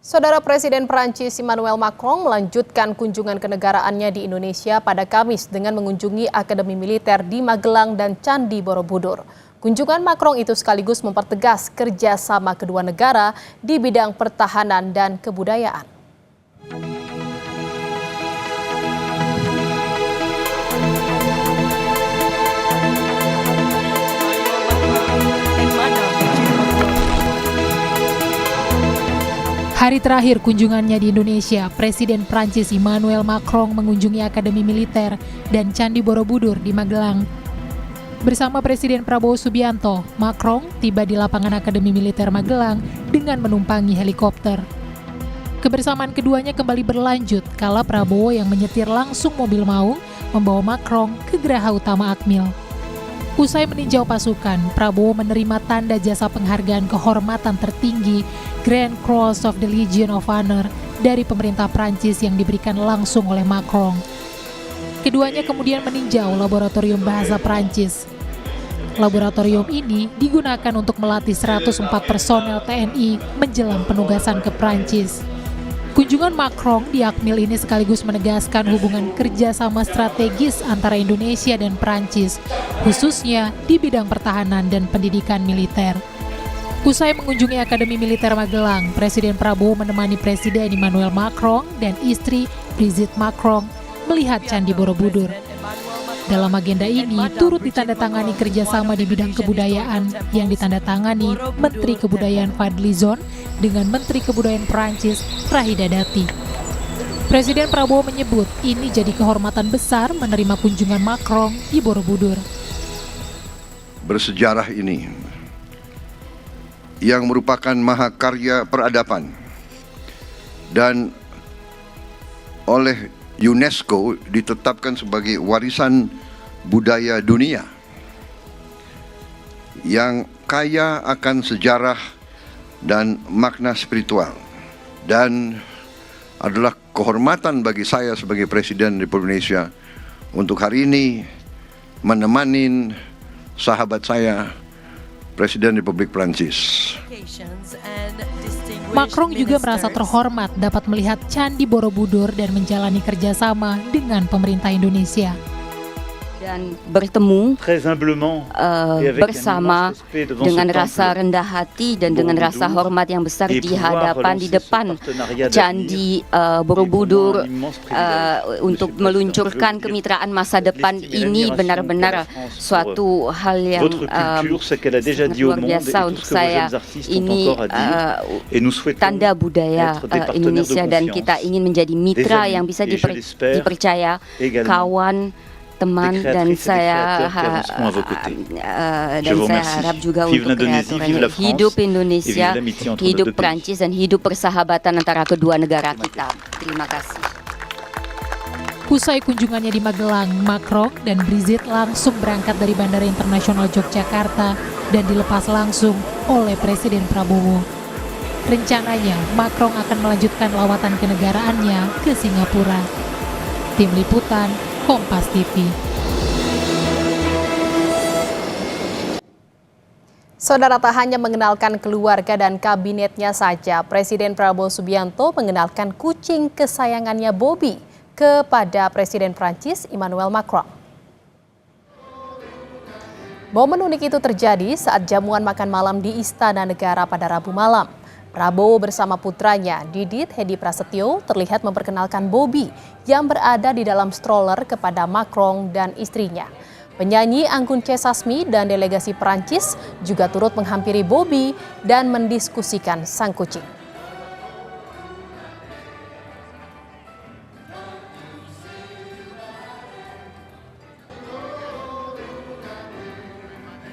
Saudara Presiden Prancis Emmanuel Macron melanjutkan kunjungan kenegaraannya di Indonesia pada Kamis dengan mengunjungi Akademi Militer di Magelang dan Candi Borobudur. Kunjungan Macron itu sekaligus mempertegas kerjasama kedua negara di bidang pertahanan dan kebudayaan. Hari terakhir kunjungannya di Indonesia, Presiden Prancis Emmanuel Macron mengunjungi Akademi Militer dan Candi Borobudur di Magelang. Bersama Presiden Prabowo Subianto, Macron tiba di lapangan Akademi Militer Magelang dengan menumpangi helikopter. Kebersamaan keduanya kembali berlanjut kala Prabowo yang menyetir langsung mobil maung membawa Macron ke Geraha Utama Akmil. Usai meninjau pasukan, Prabowo menerima tanda jasa penghargaan kehormatan tertinggi Grand Cross of the Legion of Honor dari pemerintah Prancis yang diberikan langsung oleh Macron. Keduanya kemudian meninjau laboratorium bahasa Prancis. Laboratorium ini digunakan untuk melatih 104 personel TNI menjelang penugasan ke Prancis. Kunjungan Macron di Akmil ini sekaligus menegaskan hubungan kerjasama strategis antara Indonesia dan Prancis, khususnya di bidang pertahanan dan pendidikan militer. Usai mengunjungi Akademi Militer Magelang, Presiden Prabowo menemani Presiden Emmanuel Macron dan istri Brigitte Macron melihat Candi Borobudur. Dalam agenda ini turut ditandatangani kerjasama di bidang kebudayaan yang ditandatangani Menteri Kebudayaan Fadly Zon dengan Menteri Kebudayaan Prancis Rahida Dati. Presiden Prabowo menyebut ini jadi kehormatan besar menerima kunjungan Macron di Borobudur. Bersejarah ini yang merupakan mahakarya peradaban dan oleh UNESCO ditetapkan sebagai warisan budaya dunia yang kaya akan sejarah dan makna spiritual, dan adalah kehormatan bagi saya sebagai Presiden Republik Indonesia untuk hari ini menemani sahabat saya Presiden Republik Prancis. Macron juga merasa terhormat dapat melihat Candi Borobudur dan menjalani kerjasama dengan pemerintah Indonesia. Dan bertemu bersama dengan rasa rendah hati dan dengan rasa hormat yang besar di depan Candi Borobudur untuk meluncurkan kemitraan masa depan ini benar-benar suatu hal yang luar biasa untuk saya. Ini tanda budaya Indonesia dan kita ingin menjadi mitra yang bisa dipercaya, kawan, teman, dan saya harap juga untuk kreatornya hidup Indonesia, hidup Prancis, dan hidup persahabatan antara kedua negara kita. Terima kasih. Usai kunjungannya di Magelang, Macron dan Brigitte langsung berangkat dari Bandara Internasional Yogyakarta dan dilepas langsung oleh Presiden Prabowo. Rencananya, Macron akan melanjutkan lawatan kenegaraannya ke Singapura. Tim Liputan Kompas TV. Saudara, tak hanya mengenalkan keluarga dan kabinetnya saja, Presiden Prabowo Subianto mengenalkan kucing kesayangannya Bobby kepada Presiden Prancis Emmanuel Macron. Momen unik itu terjadi saat jamuan makan malam di Istana Negara pada Rabu malam. Prabowo bersama putranya, Didit Hedi Prasetyo, terlihat memperkenalkan Bobby yang berada di dalam stroller kepada Macron dan istrinya. Penyanyi Anggun C. Sasmi dan delegasi Prancis juga turut menghampiri Bobby dan mendiskusikan sang kucing.